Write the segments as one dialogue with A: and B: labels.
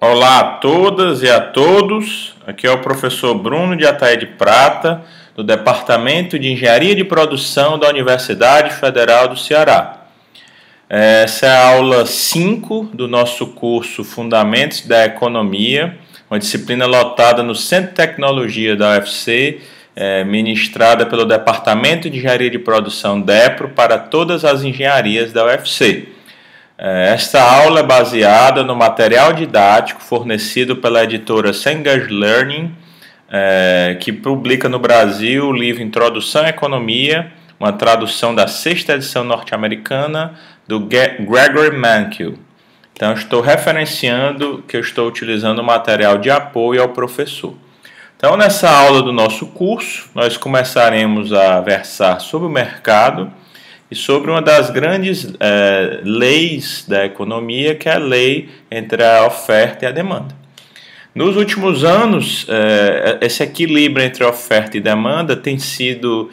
A: Olá a todas e a todos, aqui é o professor Bruno de Ataíde Prata, do Departamento de Engenharia de Produção da Universidade Federal do Ceará. Essa é a aula 5 do nosso curso Fundamentos da Economia, uma disciplina lotada no Centro de Tecnologia da UFC, ministrada pelo Departamento de Engenharia de Produção DEPRO para todas as engenharias da UFC. Esta aula é baseada no material didático fornecido pela editora Cengage Learning, que publica no Brasil o livro Introdução à Economia, uma tradução da 6ª edição norte-americana do Gregory Mankiw. Então, estou referenciando que eu estou utilizando o material de apoio ao professor. Então, nessa aula do nosso curso, nós começaremos a versar sobre o mercado e sobre uma das grandes leis da economia, que é a lei entre a oferta e a demanda. Nos últimos anos, esse equilíbrio entre oferta e demanda tem sido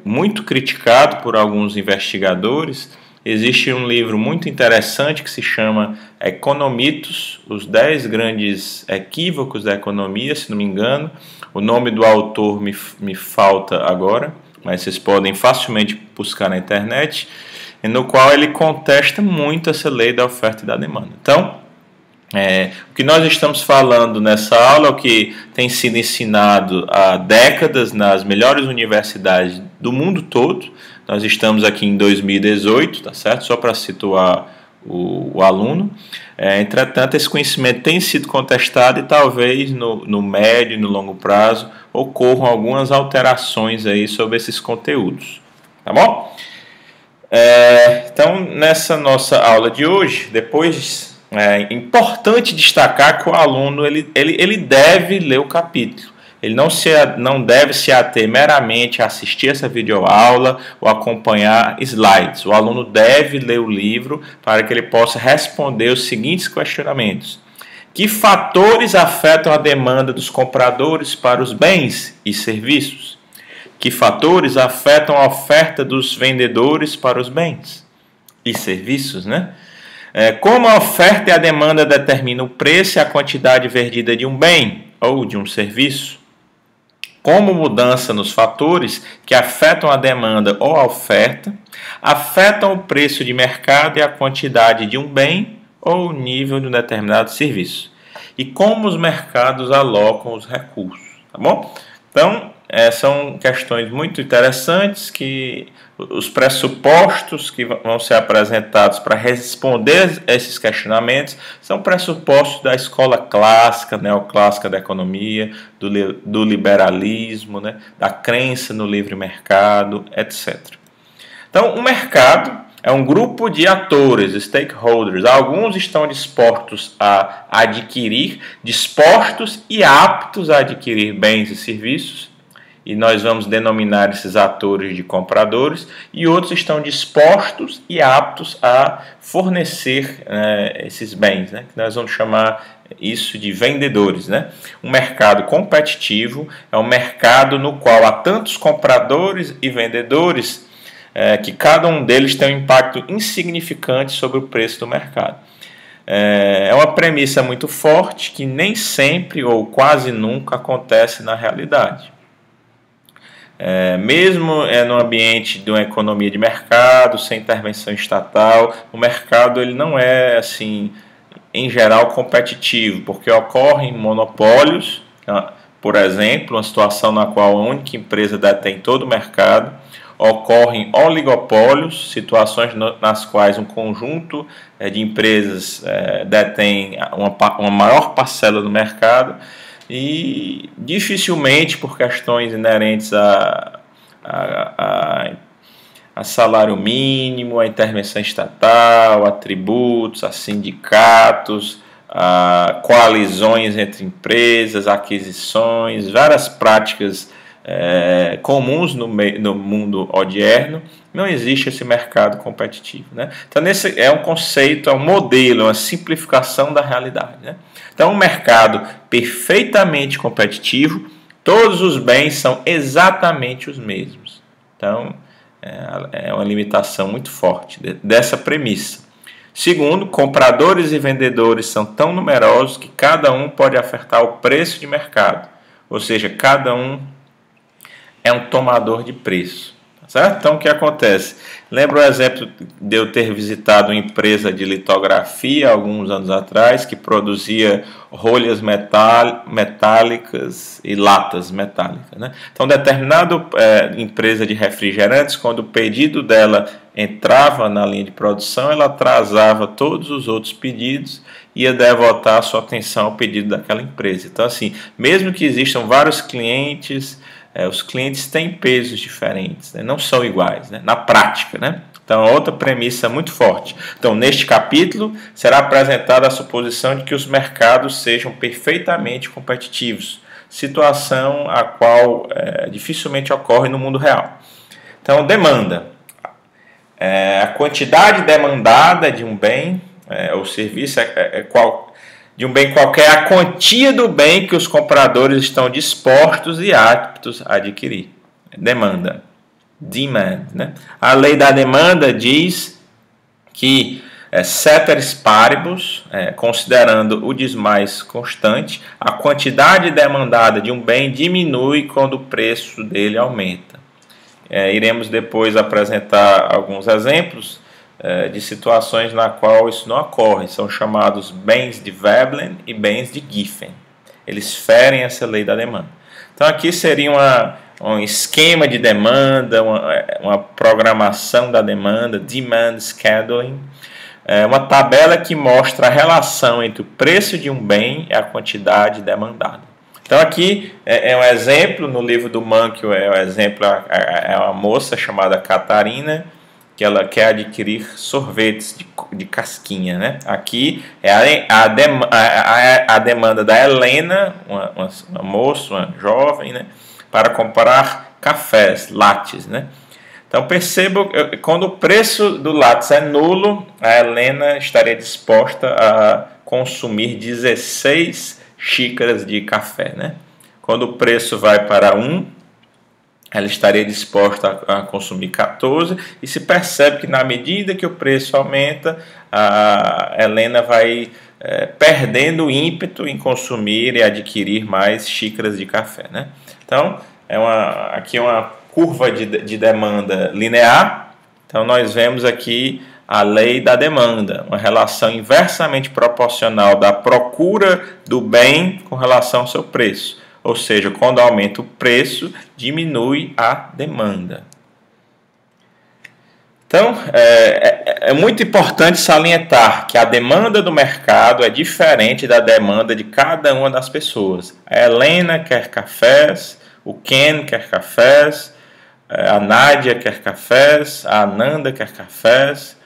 A: muito criticado por alguns investigadores. Existe um livro muito interessante que se chama Economitos, os 10 grandes equívocos da economia, se não me engano. O nome do autor me falta agora, mas vocês podem facilmente buscar na internet, no qual ele contesta muito essa lei da oferta e da demanda. Então, o que nós estamos falando nessa aula é o que tem sido ensinado há décadas nas melhores universidades do mundo todo. Nós estamos aqui em 2018, tá certo? Só para situar o aluno. Entretanto, esse conhecimento tem sido contestado e talvez no médio e no longo prazo ocorram algumas alterações aí sobre esses conteúdos, tá bom? Então, nessa nossa aula de hoje, depois é importante destacar que o aluno ele deve ler o capítulo. Ele não deve se ater meramente a assistir essa videoaula ou acompanhar slides. O aluno deve ler o livro para que ele possa responder os seguintes questionamentos. Que fatores afetam a demanda dos compradores para os bens e serviços? Que fatores afetam a oferta dos vendedores para os bens e serviços, né? Como a oferta e a demanda determinam o preço e a quantidade vendida de um bem ou de um serviço? Como mudança nos fatores que afetam a demanda ou a oferta, afetam o preço de mercado e a quantidade de um bem ou o nível de um determinado serviço. E como os mercados alocam os recursos, tá bom? Então, são questões muito interessantes que os pressupostos que vão ser apresentados para responder a esses questionamentos são pressupostos da escola clássica, neoclássica da economia, do liberalismo, né, da crença no livre mercado, etc. Então, o mercado é um grupo de atores, stakeholders. Alguns estão dispostos e aptos a adquirir bens e serviços, e nós vamos denominar esses atores de compradores, e outros estão dispostos e aptos a fornecer esses bens, né? Nós vamos chamar isso de vendedores, né? Um mercado competitivo é um mercado no qual há tantos compradores e vendedores que cada um deles tem um impacto insignificante sobre o preço do mercado. É uma premissa muito forte que nem sempre ou quase nunca acontece na realidade. Mesmo no ambiente de uma economia de mercado, sem intervenção estatal, o mercado ele não é, assim, em geral, competitivo, porque ocorrem monopólios, por exemplo, uma situação na qual a única empresa detém todo o mercado. Ocorrem oligopólios, situações nas quais um conjunto de empresas detém uma maior parcela do mercado, e dificilmente, por questões inerentes a salário mínimo, a intervenção estatal, a tributos, a sindicatos, a coalizões entre empresas, aquisições, várias práticas comuns no mundo odierno, não existe esse mercado competitivo, né? Então, esse é um conceito, é um modelo, é uma simplificação da realidade, né? Então, um mercado perfeitamente competitivo, todos os bens são exatamente os mesmos. Então, é uma limitação muito forte dessa premissa. Segundo, compradores e vendedores são tão numerosos que cada um pode ofertar o preço de mercado, ou seja, cada um é um tomador de preço. Certo? Então, o que acontece? Lembra o exemplo de eu ter visitado uma empresa de litografia alguns anos atrás que produzia rolhas metálicas e latas metálicas, né? Então, determinada empresa de refrigerantes, quando o pedido dela entrava na linha de produção, ela atrasava todos os outros pedidos e ia devotar a sua atenção ao pedido daquela empresa. Então, assim, mesmo que existam vários clientes, os clientes têm pesos diferentes, né? Não são iguais, né? Na prática, né? Então, outra premissa muito forte. Então, neste capítulo, será apresentada a suposição de que os mercados sejam perfeitamente competitivos, situação a qual dificilmente ocorre no mundo real. Então, demanda. A quantidade demandada de um bem ou serviço de um bem qualquer, a quantia do bem que os compradores estão dispostos e aptos a adquirir. Demanda. Demand, né? A lei da demanda diz que ceteris paribus, considerando o mais constante, a quantidade demandada de um bem diminui quando o preço dele aumenta. Iremos depois apresentar alguns exemplos de situações na qual isso não ocorre. São chamados bens de Veblen e bens de Giffen. Eles ferem essa lei da demanda. Então aqui seria um esquema de demanda, uma programação da demanda, demand scheduling, uma tabela que mostra a relação entre o preço de um bem e a quantidade demandada. Então aqui é um exemplo, no livro do Mankiw é um exemplo, é uma moça chamada Catarina, que ela quer adquirir sorvetes de casquinha, né? Aqui é a demanda da Helena, uma moça, uma jovem, né? Para comprar cafés, lattes, né? Então perceba, quando o preço do lattes é nulo, a Helena estaria disposta a consumir 16 xícaras de café, né? Quando o preço vai para 1, ela estaria disposta a consumir 14, e se percebe que na medida que o preço aumenta, a Helena vai perdendo o ímpeto em consumir e adquirir mais xícaras de café, né? Então, aqui é uma curva de demanda linear. Então, nós vemos aqui a lei da demanda, uma relação inversamente proporcional da procura do bem com relação ao seu preço. Ou seja, quando aumenta o preço, diminui a demanda. Então, é muito importante salientar que a demanda do mercado é diferente da demanda de cada uma das pessoas. A Helena quer cafés, o Ken quer cafés, a Nádia quer cafés, a Ananda quer cafés,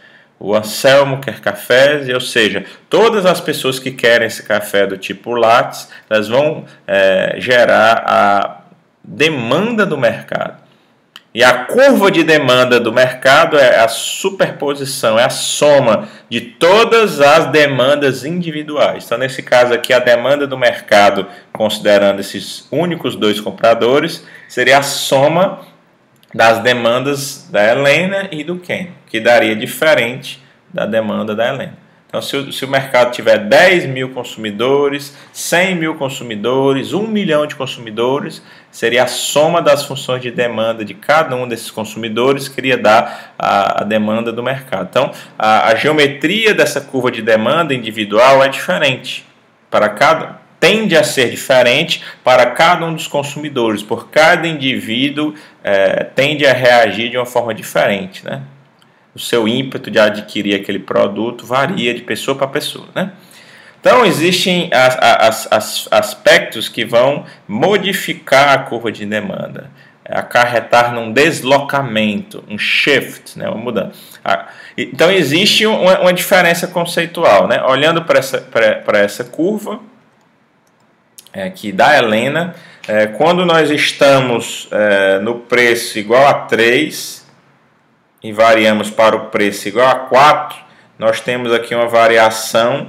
A: o Anselmo quer cafés, ou seja, todas as pessoas que querem esse café do tipo lattes, elas vão gerar a demanda do mercado. E a curva de demanda do mercado é a superposição, é a soma de todas as demandas individuais. Então, nesse caso aqui, a demanda do mercado, considerando esses únicos 2 compradores, seria a soma das demandas da Helena e do Ken, que daria diferente da demanda da Helena. Então, se o mercado tiver 10 mil consumidores, 100 mil consumidores, 1 milhão de consumidores, seria a soma das funções de demanda de cada um desses consumidores que iria dar a demanda do mercado. Então, a geometria dessa curva de demanda individual é diferente tende a ser diferente para cada um dos consumidores, por cada indivíduo tende a reagir de uma forma diferente, né? O seu ímpeto de adquirir aquele produto varia de pessoa para pessoa, né? Então, existem aspectos que vão modificar a curva de demanda, acarretar num deslocamento, um shift, né? Uma mudança. Então, existe uma diferença conceitual, né? Olhando para essa curva, aqui da Helena, quando nós estamos no preço igual a 3 e variamos para o preço igual a 4, nós temos aqui uma variação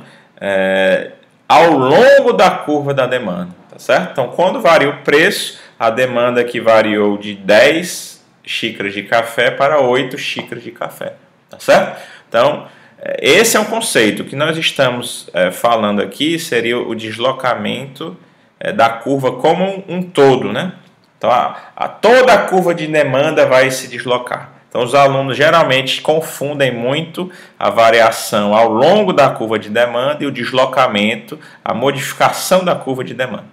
A: ao longo da curva da demanda, tá certo? Então, quando varia o preço, a demanda aqui variou de 10 xícaras de café para 8 xícaras de café, tá certo? Então, Esse é um conceito. O que nós estamos falando aqui seria o deslocamento da curva como um todo, né? Então, toda a curva de demanda vai se deslocar. Então, os alunos geralmente confundem muito a variação ao longo da curva de demanda e o deslocamento, a modificação da curva de demanda.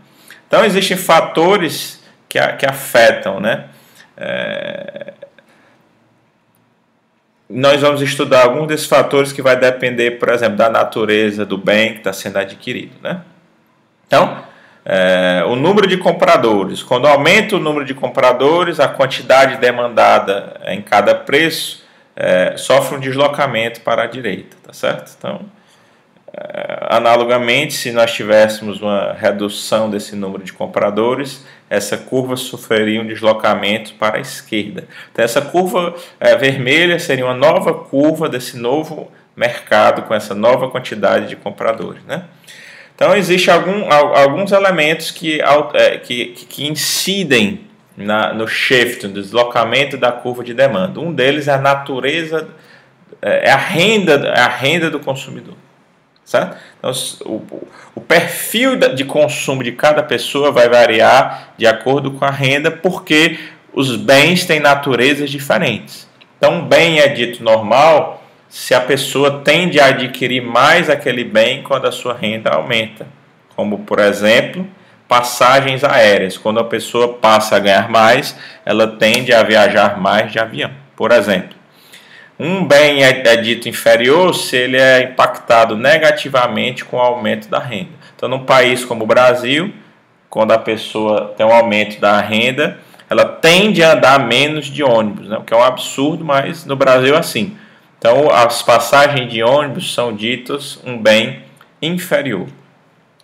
A: Então, existem fatores que afetam, né? Nós vamos estudar alguns desses fatores que vai depender, por exemplo, da natureza do bem que está sendo adquirido, né? Então, o número de compradores. Quando aumenta o número de compradores, a quantidade demandada em cada preço sofre um deslocamento para a direita, tá certo? Então, analogamente, se nós tivéssemos uma redução desse número de compradores, essa curva sofreria um deslocamento para a esquerda. Então, essa curva vermelha seria uma nova curva desse novo mercado com essa nova quantidade de compradores, né? Então, existem alguns elementos que incidem no shift, no deslocamento da curva de demanda. Um deles é a natureza, a renda do consumidor. Certo? Então, o perfil de consumo de cada pessoa vai variar de acordo com a renda, porque os bens têm naturezas diferentes. Então, um bem é dito normal se a pessoa tende a adquirir mais aquele bem quando a sua renda aumenta. Como, por exemplo, passagens aéreas. Quando a pessoa passa a ganhar mais, ela tende a viajar mais de avião, por exemplo. Um bem é dito inferior se ele é impactado negativamente com o aumento da renda. Então, num país como o Brasil, quando a pessoa tem um aumento da renda, ela tende a andar menos de ônibus, né? O que é um absurdo, mas no Brasil é assim. Então, as passagens de ônibus são ditas um bem inferior.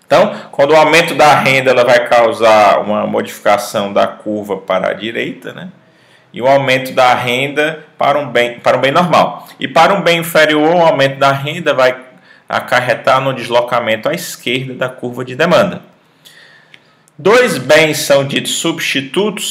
A: Então, quando o aumento da renda ela vai causar uma modificação da curva para a direita, né? E o aumento da renda para um bem normal. E para um bem inferior, o aumento da renda vai acarretar no deslocamento à esquerda da curva de demanda. Dois bens são ditos substitutos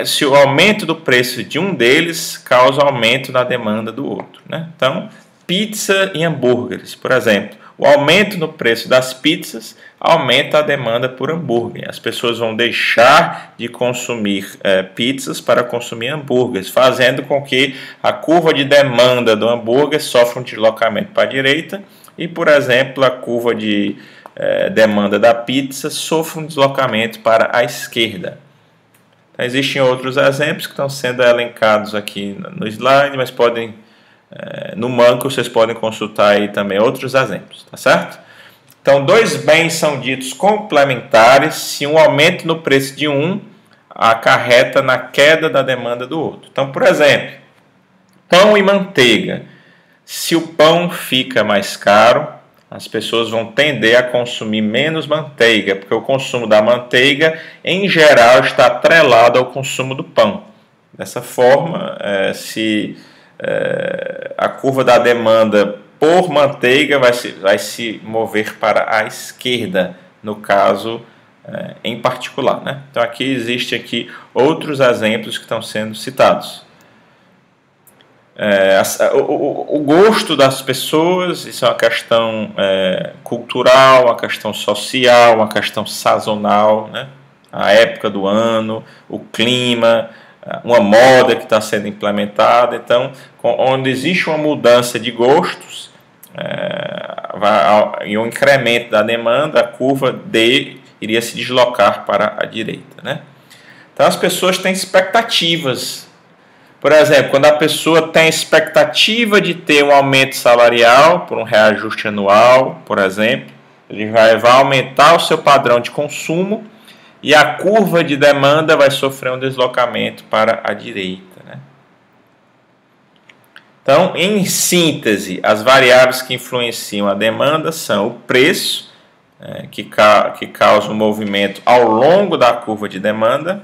A: se o aumento do preço de um deles causa aumento na demanda do outro, né? Então, pizza e hambúrgueres, por exemplo. O aumento no preço das pizzas aumenta a demanda por hambúrguer. As pessoas vão deixar de consumir pizzas para consumir hambúrgueres, fazendo com que a curva de demanda do hambúrguer sofra um deslocamento para a direita e, por exemplo, a curva de demanda da pizza sofra um deslocamento para a esquerda. Então, existem outros exemplos que estão sendo elencados aqui no slide, mas no Manco vocês podem consultar aí também outros exemplos, tá certo? Então, dois bens são ditos complementares se um aumento no preço de um acarreta na queda da demanda do outro. Então, por exemplo, pão e manteiga. Se o pão fica mais caro, as pessoas vão tender a consumir menos manteiga, porque o consumo da manteiga, em geral, está atrelado ao consumo do pão. Dessa forma, se a curva da demanda por manteiga vai se mover para a esquerda, no caso em particular, né? Então aqui existe outros exemplos que estão sendo citados. O gosto das pessoas, isso é uma questão cultural, uma questão social, uma questão sazonal, né? A época do ano, o clima, uma moda que está sendo implementada. Então, onde existe uma mudança de gostos e um incremento da demanda, a curva D iria se deslocar para a direita, né? Então, as pessoas têm expectativas. Por exemplo, quando a pessoa tem expectativa de ter um aumento salarial por um reajuste anual, por exemplo, ele vai aumentar o seu padrão de consumo e a curva de demanda vai sofrer um deslocamento para a direita, né? Então, em síntese, as variáveis que influenciam a demanda são o preço, que causa um movimento ao longo da curva de demanda,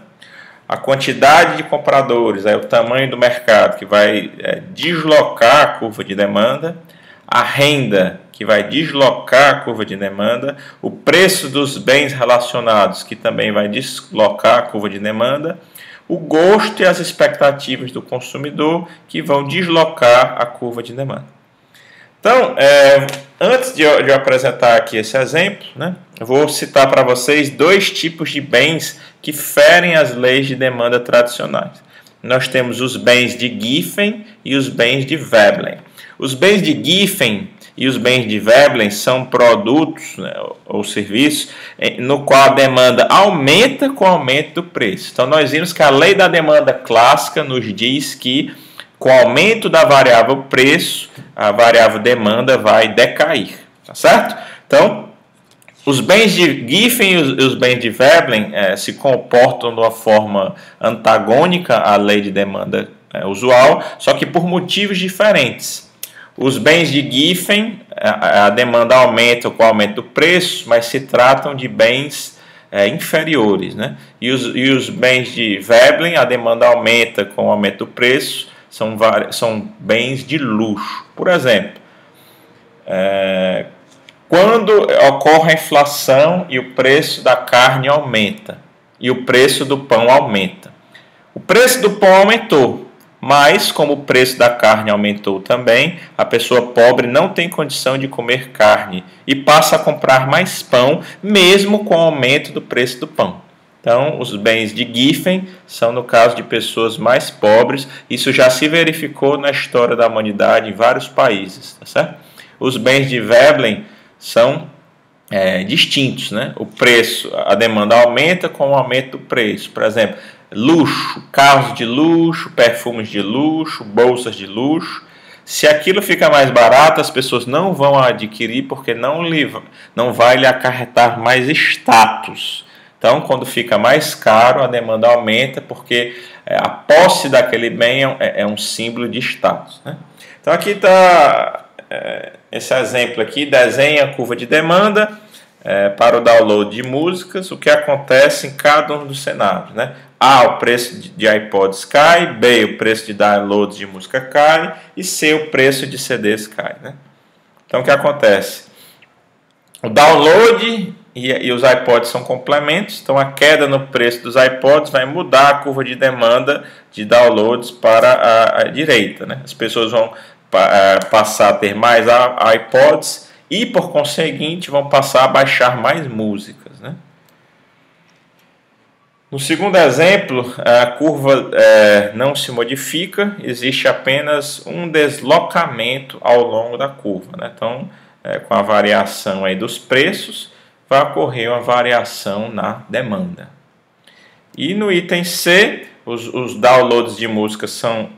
A: a quantidade de compradores, o tamanho do mercado, que vai deslocar a curva de demanda, a renda, que vai deslocar a curva de demanda, o preço dos bens relacionados, que também vai deslocar a curva de demanda, o gosto e as expectativas do consumidor, que vão deslocar a curva de demanda. Então, antes de eu apresentar aqui esse exemplo, né, eu vou citar para vocês dois tipos de bens que ferem as leis de demanda tradicionais. Nós temos os bens de Giffen e os bens de Veblen. Os bens de Giffen e os bens de Veblen são produtos, né, ou serviços no qual a demanda aumenta com o aumento do preço. Então, nós vimos que a lei da demanda clássica nos diz que com o aumento da variável preço, a variável demanda vai decair, tá certo? Então, os bens de Giffen e os bens de Veblen se comportam de uma forma antagônica à lei de demanda usual, só que por motivos diferentes. Os bens de Giffen, a demanda aumenta com o aumento do preço, mas se tratam de bens inferiores, né? E os bens de Veblen, a demanda aumenta com o aumento do preço, são bens de luxo. Por exemplo, quando ocorre a inflação e o preço da carne aumenta e o preço do pão aumenta. O preço do pão aumentou, mas como o preço da carne aumentou também, a pessoa pobre não tem condição de comer carne e passa a comprar mais pão, mesmo com o aumento do preço do pão. Então, os bens de Giffen são no caso de pessoas mais pobres. Isso já se verificou na história da humanidade em vários países, tá certo? Os bens de Veblen são distintos, né? O preço, a demanda aumenta com o aumento do preço. Por exemplo, luxo, carros de luxo, perfumes de luxo, bolsas de luxo. Se aquilo fica mais barato, as pessoas não vão adquirir porque não vai lhe acarretar mais status. Então, quando fica mais caro, a demanda aumenta porque a posse daquele bem é um símbolo de status, né? Então, aqui está esse exemplo aqui, desenha a curva de demanda para o download de músicas, o que acontece em cada um dos cenários, né? A, o preço de iPods cai, B, o preço de downloads de música cai e C, o preço de CDs cai, né? Então, o que acontece? O download e os iPods são complementos, então a queda no preço dos iPods vai mudar a curva de demanda de downloads para a direita, né? As pessoas vão passar a ter mais iPods e, por conseguinte, vão passar a baixar mais músicas, né? No segundo exemplo, a curva não se modifica, existe apenas um deslocamento ao longo da curva, né? Então, com a variação aí dos preços, vai ocorrer uma variação na demanda. E no item C, os downloads de música são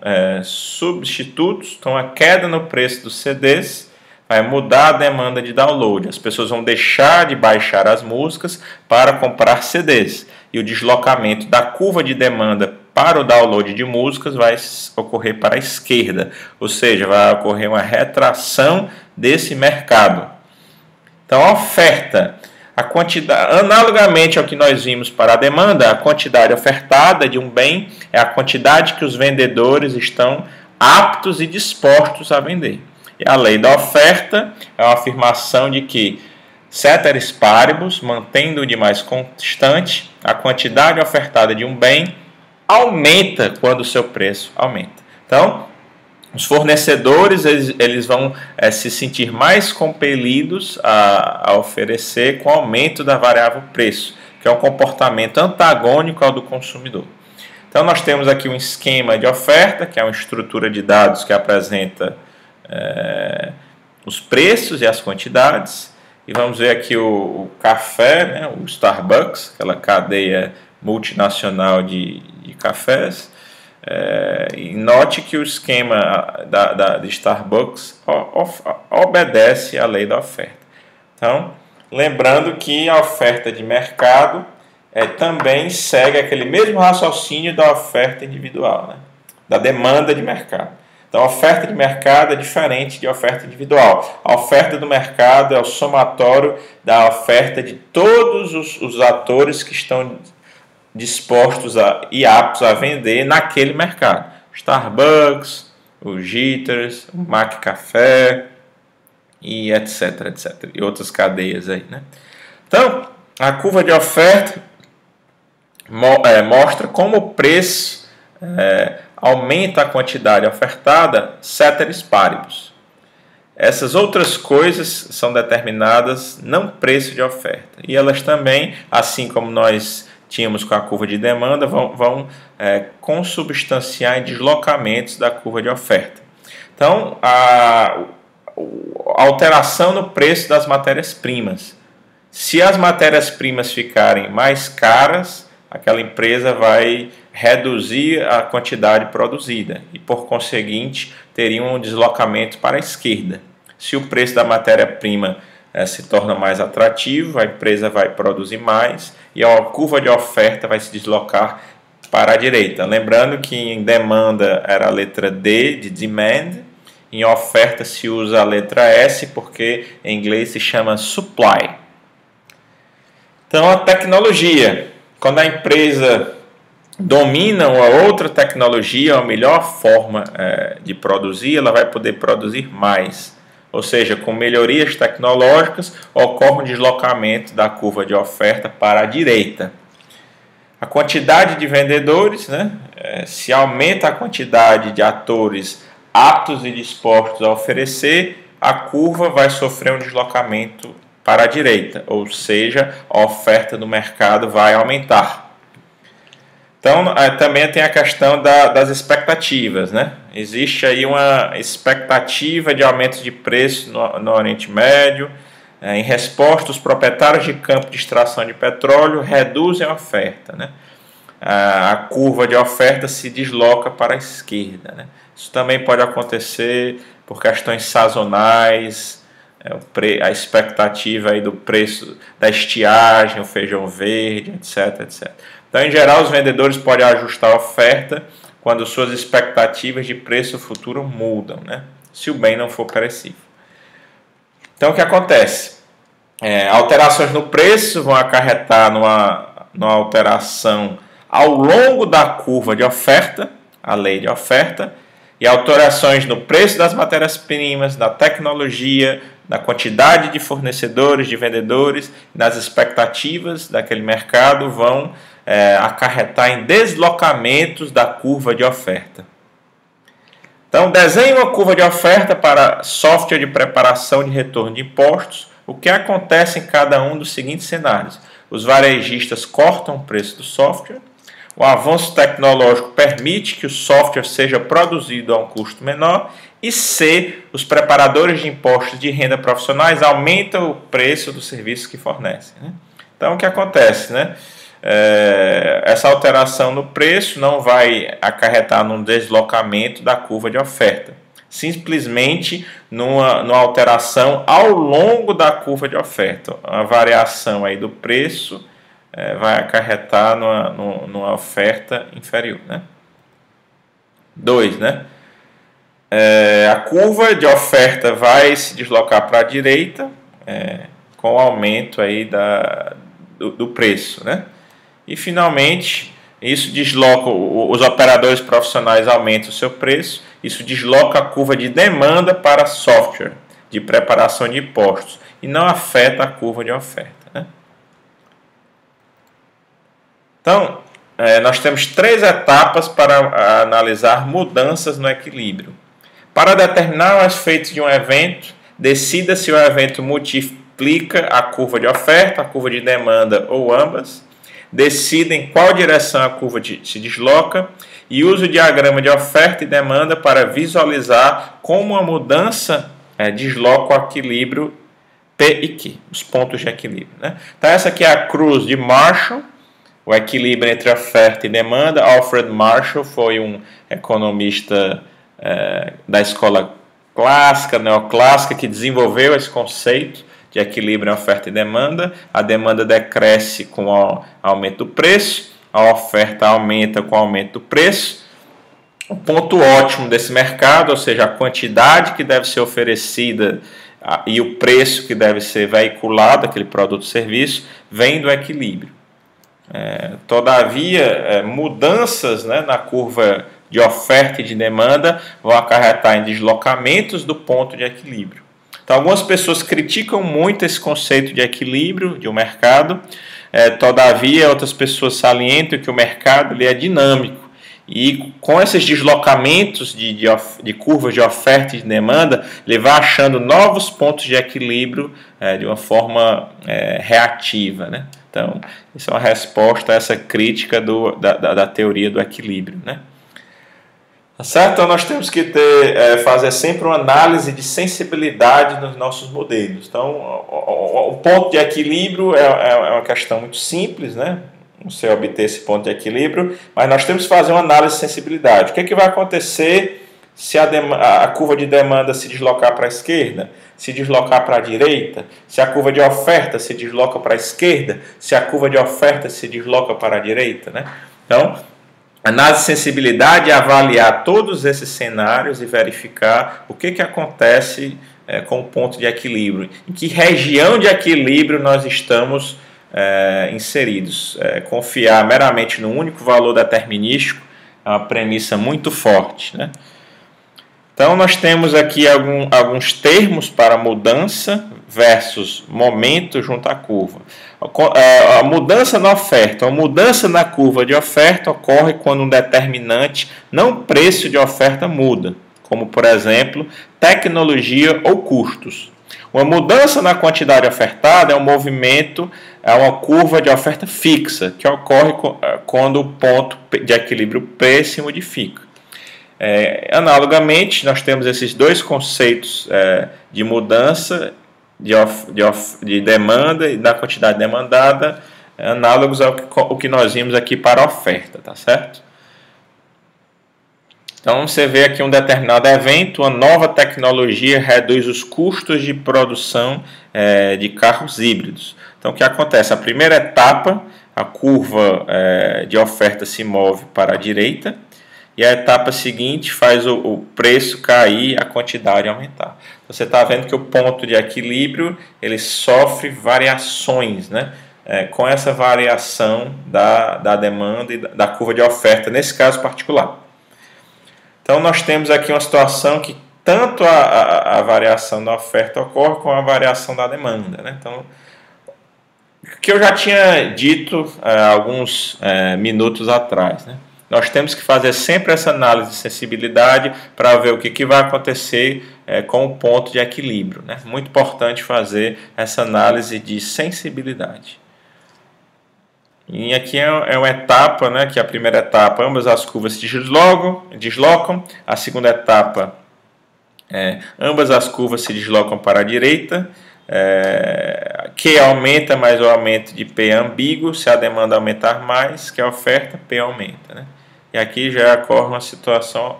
A: substitutos, então a queda no preço dos CDs vai mudar a demanda de download. As pessoas vão deixar de baixar as músicas para comprar CDs. E o deslocamento da curva de demanda para o download de músicas vai ocorrer para a esquerda, ou seja, vai ocorrer uma retração desse mercado. Então, a oferta, a quantidade, analogamente ao que nós vimos para a demanda, a quantidade ofertada de um bem é a quantidade que os vendedores estão aptos e dispostos a vender. E a lei da oferta é uma afirmação de que, ceteris paribus, mantendo o de mais constante, a quantidade ofertada de um bem aumenta quando o seu preço aumenta. Então, os fornecedores eles vão se sentir mais compelidos a oferecer com o aumento da variável preço, que é um comportamento antagônico ao do consumidor. Então, nós temos aqui um esquema de oferta, que é uma estrutura de dados que apresenta os preços e as quantidades. E vamos ver aqui o café, né, o Starbucks, aquela cadeia multinacional de cafés. E note que o esquema de Starbucks obedece à lei da oferta. Então, lembrando que a oferta de mercado também segue aquele mesmo raciocínio da oferta individual, né? Da demanda de mercado. Então, a oferta de mercado é diferente de oferta individual. A oferta do mercado é o somatório da oferta de todos os atores que estão dispostos e aptos a vender naquele mercado. Starbucks, o Jitters, o McCafé e etc, etc. E outras cadeias aí, né? Então, a curva de oferta mostra como o preço aumenta a quantidade ofertada ceteris paribus. essas outras coisas são determinadas não preço de oferta. E elas também, assim como nós tínhamos com a curva de demanda, vão consubstanciar em deslocamentos da curva de oferta. Então, a alteração no preço das matérias-primas. Se as matérias-primas ficarem mais caras, aquela empresa vai reduzir a quantidade produzida e, por conseguinte, teria um deslocamento para a esquerda. Se o preço da matéria-prima se torna mais atrativo, a empresa vai produzir mais e a curva de oferta vai se deslocar para a direita. Lembrando que em demanda era a letra D de demand, em oferta se usa a letra S porque em inglês se chama supply. Então, a tecnologia. Quando a empresa domina uma outra tecnologia, uma melhor forma de produzir, ela vai poder produzir mais. Ou seja, com melhorias tecnológicas, ocorre um deslocamento da curva de oferta para a direita. A quantidade de vendedores, se aumenta a quantidade de atores aptos e dispostos a oferecer, a curva vai sofrer um deslocamento para a direita, ou seja, a oferta do mercado vai aumentar. Então, também tem a questão das expectativas, Existe aí uma expectativa de aumento de preço no Oriente Médio. Em resposta, os proprietários de campo de extração de petróleo reduzem a oferta, A curva de oferta se desloca para a esquerda, Isso também pode acontecer por questões sazonais, a expectativa aí do preço da estiagem, o feijão verde, etc, etc. Então, em geral, os vendedores podem ajustar a oferta quando suas expectativas de preço futuro mudam, se o bem não for perecível. Então, o que acontece? Alterações no preço vão acarretar numa alteração ao longo da curva de oferta, a lei de oferta, e alterações no preço das matérias-primas, da tecnologia, na quantidade de fornecedores, de vendedores, nas expectativas daquele mercado vão acarretar em deslocamentos da curva de oferta. Então, desenhe uma curva de oferta para software de preparação de retorno de impostos. O que acontece em cada um dos seguintes cenários? Os varejistas cortam o preço do software. O avanço tecnológico permite que o software seja produzido a um custo menor. E C, os preparadores de impostos de renda profissionais aumentam o preço do serviço que fornecem. Então, o que acontece? Essa alteração no preço não vai acarretar num deslocamento da curva de oferta. Simplesmente numa alteração ao longo da curva de oferta. A variação aí do preço vai acarretar numa oferta inferior. 2, a curva de oferta vai se deslocar para a direita com o aumento aí do preço, E finalmente isso desloca, os operadores profissionais aumentam o seu preço, isso desloca a curva de demanda para software de preparação de impostos e não afeta a curva de oferta. Então, nós temos 3 etapas para analisar mudanças no equilíbrio. Para determinar os efeitos de um evento, decida se o evento multiplica a curva de oferta, a curva de demanda ou ambas. Decida em qual direção a curva se desloca e use o diagrama de oferta e demanda para visualizar como a mudança desloca o equilíbrio P e Q, os pontos de equilíbrio. Então, essa aqui é a cruz de Marshall, o equilíbrio entre oferta e demanda. Alfred Marshall foi um economista da escola clássica, neoclássica, que desenvolveu esse conceito de equilíbrio em oferta e demanda. A demanda decresce com o aumento do preço, a oferta aumenta com o aumento do preço. O ponto ótimo desse mercado, ou seja, a quantidade que deve ser oferecida e o preço que deve ser veiculado, aquele produto ou serviço, vem do equilíbrio. Todavia, mudanças na curva de oferta e de demanda vão acarretar em deslocamentos do ponto de equilíbrio. Então, algumas pessoas criticam muito esse conceito de equilíbrio de um mercado, todavia outras pessoas salientam que o mercado ele é dinâmico E com esses deslocamentos de curvas de oferta e de demanda, ele vai achando novos pontos de equilíbrio de uma forma reativa, né? Então, isso é uma resposta a essa crítica da teoria do equilíbrio, né? Certo? Então, nós temos que fazer sempre uma análise de sensibilidade nos nossos modelos. Então, o ponto de equilíbrio é uma questão muito simples, né? Você obter esse ponto de equilíbrio, mas nós temos que fazer uma análise de sensibilidade. O que é que vai acontecer se a curva de demanda se deslocar para a esquerda, se deslocar para a direita, se a curva de oferta se desloca para a esquerda, se a curva de oferta se desloca para a direita, né? Então, análise de sensibilidade é avaliar todos esses cenários e verificar o que acontece com o ponto de equilíbrio, em que região de equilíbrio nós estamos inseridos. Confiar meramente no único valor determinístico é uma premissa muito forte, né? Então, nós temos aqui alguns termos para mudança versus momento junto à curva. A mudança na oferta, a mudança na curva de oferta ocorre quando um determinante, não o preço de oferta, muda, como, por exemplo, tecnologia ou custos. Uma mudança na quantidade ofertada é um movimento, é uma curva de oferta fixa, que ocorre quando o ponto de equilíbrio P se modifica. Analogamente, nós temos esses dois conceitos de mudança de demanda e da quantidade demandada, análogos ao que nós vimos aqui para a oferta, tá certo? Então, você vê aqui um determinado evento, uma nova tecnologia reduz os custos de produção de carros híbridos. Então, o que acontece? A primeira etapa, a curva de oferta se move para a direita, e a etapa seguinte faz o preço cair e a quantidade aumentar. Você está vendo que o ponto de equilíbrio ele sofre variações, né? Com essa variação da demanda e da curva de oferta, nesse caso particular. Então, nós temos aqui uma situação que tanto a variação da oferta ocorre com a variação da demanda, né? Então, o que eu já tinha dito alguns minutos atrás, né? Nós temos que fazer sempre essa análise de sensibilidade para ver o que vai acontecer com o ponto de equilíbrio, né? Muito importante fazer essa análise de sensibilidade. E aqui é uma etapa, né, que a primeira etapa, ambas as curvas se deslocam. A segunda etapa, ambas as curvas se deslocam para a direita. Q aumenta, mas o aumento de P é ambíguo. Se a demanda aumentar mais que a oferta, P aumenta, né? E aqui já ocorre uma situação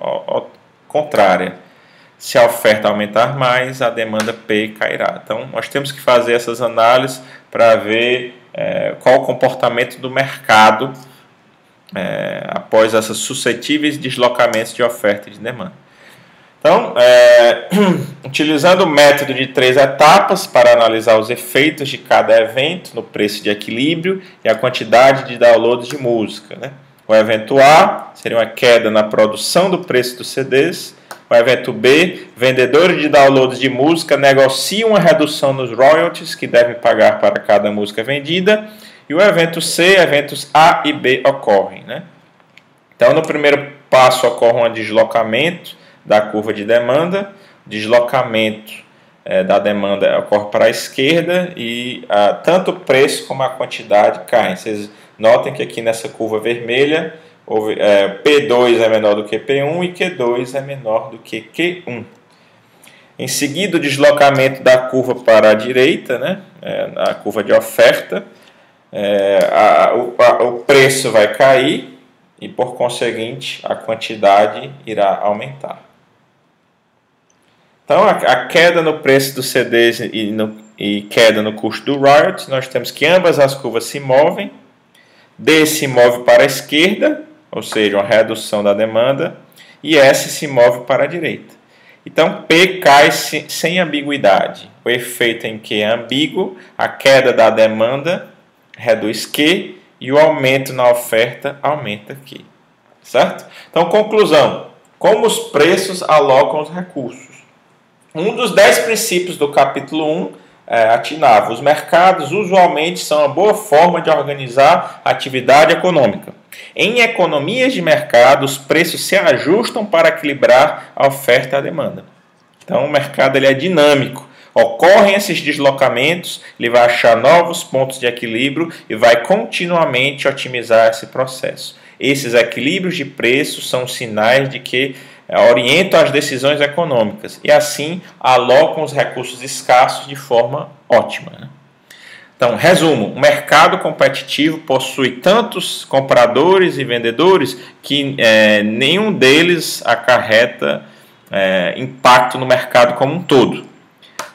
A: contrária. Se a oferta aumentar mais, a demanda P cairá. Então, nós temos que fazer essas análises para ver qual o comportamento do mercado após esses suscetíveis deslocamentos de oferta e de demanda. Então, utilizando o método de 3 etapas para analisar os efeitos de cada evento no preço de equilíbrio e a quantidade de downloads de música, né? O evento A seria uma queda na produção do preço dos CDs. O evento B, vendedores de downloads de música negociam uma redução nos royalties que devem pagar para cada música vendida. E o evento C, eventos A e B ocorrem, né? Então, no primeiro passo ocorre um deslocamento da curva de demanda. Deslocamento da demanda ocorre para a esquerda e tanto o preço como a quantidade caem. Vocês notem que aqui nessa curva vermelha, P2 é menor do que P1 e Q2 é menor do que Q1. Em seguida, o deslocamento da curva para a direita, né? A curva de oferta, o preço vai cair e, por conseguinte, a quantidade irá aumentar. Então, a queda no preço dos CDs e queda no custo do royalties, nós temos que ambas as curvas se movem. D se move para a esquerda, ou seja, uma redução da demanda, e S se move para a direita. Então, P cai sem ambiguidade. O efeito em Q é ambíguo, a queda da demanda reduz Q e o aumento na oferta aumenta Q. Certo? Então, conclusão. Como os preços alocam os recursos? Um dos 10 princípios do capítulo 1 atinava. Os mercados usualmente são uma boa forma de organizar a atividade econômica. Em economias de mercado, os preços se ajustam para equilibrar a oferta e a demanda. Então, o mercado ele é dinâmico. Ocorrem esses deslocamentos, ele vai achar novos pontos de equilíbrio e vai continuamente otimizar esse processo. Esses equilíbrios de preços são sinais de que orientam as decisões econômicas e assim alocam os recursos escassos de forma ótima. Então, resumo, o mercado competitivo possui tantos compradores e vendedores que nenhum deles acarreta impacto no mercado como um todo.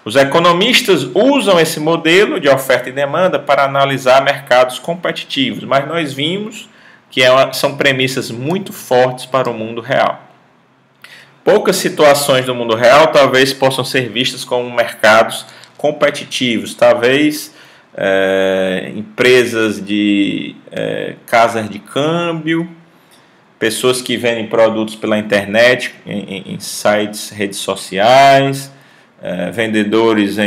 A: Os economistas usam esse modelo de oferta e demanda para analisar mercados competitivos, mas nós vimos que são premissas muito fortes para o mundo real. Poucas situações do mundo real talvez possam ser vistas como mercados competitivos. Talvez empresas de casas de câmbio, pessoas que vendem produtos pela internet, em sites, redes sociais, vendedores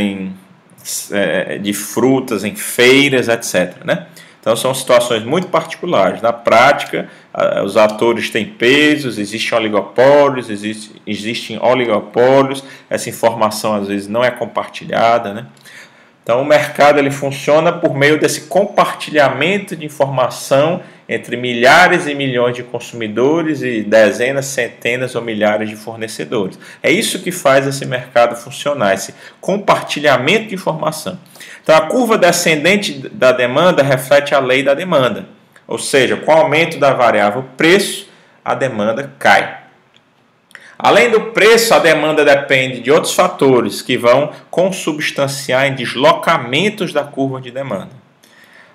A: de frutas em feiras, etc. Né? Então são situações muito particulares. Na prática, os atores têm pesos, existem oligopólios, essa informação às vezes não é compartilhada. Né? Então o mercado ele funciona por meio desse compartilhamento de informação entre milhares e milhões de consumidores e dezenas, centenas ou milhares de fornecedores. É isso que faz esse mercado funcionar, esse compartilhamento de informação. Então a curva descendente da demanda reflete a lei da demanda, ou seja, com o aumento da variável preço, a demanda cai. Além do preço, a demanda depende de outros fatores que vão consubstanciar em deslocamentos da curva de demanda.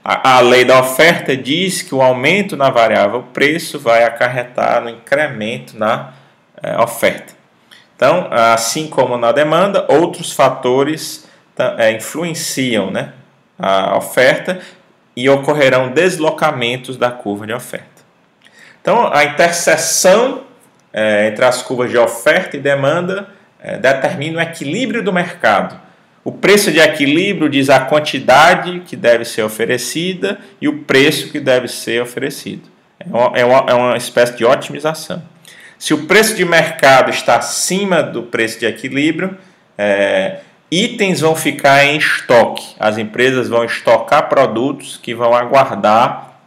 A: A lei da oferta diz que o aumento na variável preço vai acarretar no incremento na oferta. Então, assim como na demanda, outros fatores influenciam, né, a oferta e ocorrerão deslocamentos da curva de oferta. Então, a interseção entre as curvas de oferta e demanda determina o equilíbrio do mercado. O preço de equilíbrio diz a quantidade que deve ser oferecida e o preço que deve ser oferecido. É uma espécie de otimização. Se o preço de mercado está acima do preço de equilíbrio, itens vão ficar em estoque. As empresas vão estocar produtos que vão aguardar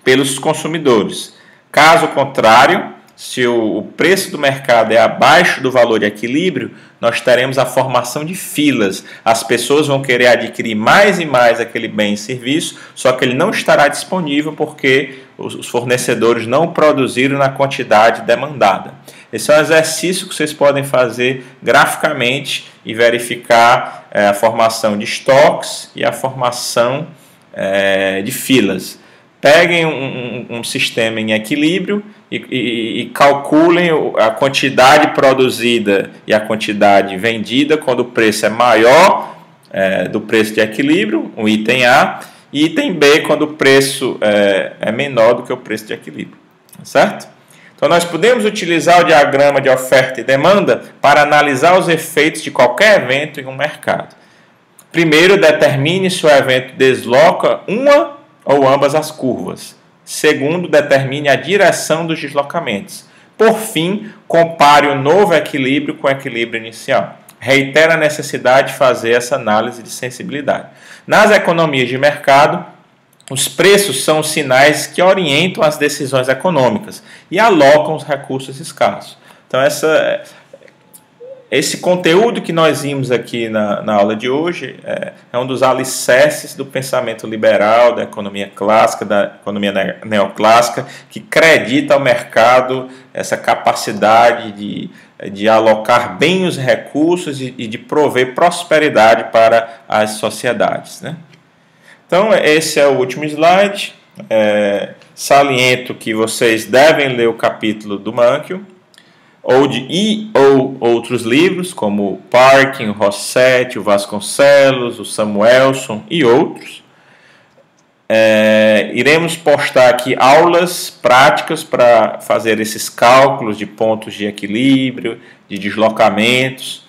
A: pelos consumidores. Caso contrário, se o preço do mercado é abaixo do valor de equilíbrio, nós teremos a formação de filas. As pessoas vão querer adquirir mais e mais aquele bem e serviço, só que ele não estará disponível porque os fornecedores não produziram na quantidade demandada. Esse é um exercício que vocês podem fazer graficamente e verificar a formação de estoques e a formação de filas. Peguem um sistema em equilíbrio e calculem a quantidade produzida e a quantidade vendida quando o preço é maior do preço de equilíbrio, o item A, e item B quando o preço é menor do que o preço de equilíbrio. Certo? Então nós podemos utilizar o diagrama de oferta e demanda para analisar os efeitos de qualquer evento em um mercado. Primeiro, determine se o evento desloca uma ou ambas as curvas. Segundo, determine a direção dos deslocamentos. Por fim, compare o novo equilíbrio com o equilíbrio inicial. Reitera a necessidade de fazer essa análise de sensibilidade. Nas economias de mercado, os preços são os sinais que orientam as decisões econômicas e alocam os recursos escassos. Então, esse conteúdo que nós vimos aqui na aula de hoje é um dos alicerces do pensamento liberal, da economia clássica, da economia neoclássica, que acredita ao mercado essa capacidade de alocar bem os recursos e de prover prosperidade para as sociedades. Né? Então, esse é o último slide. Saliento que vocês devem ler o capítulo do Mankiw, ou outros livros, como o Parkin, o Rossetti, o Vasconcelos, o Samuelson e outros. Iremos postar aqui aulas práticas para fazer esses cálculos de pontos de equilíbrio, de deslocamentos,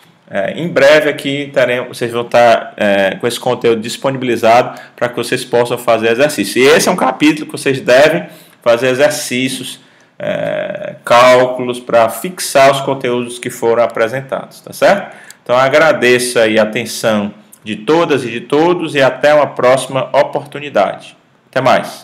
A: Em breve aqui vocês vão estar com esse conteúdo disponibilizado para que vocês possam fazer exercício. E esse é um capítulo que vocês devem fazer exercícios, cálculos para fixar os conteúdos que foram apresentados, tá certo? Então agradeço aí a atenção de todas e de todos e até uma próxima oportunidade. Até mais!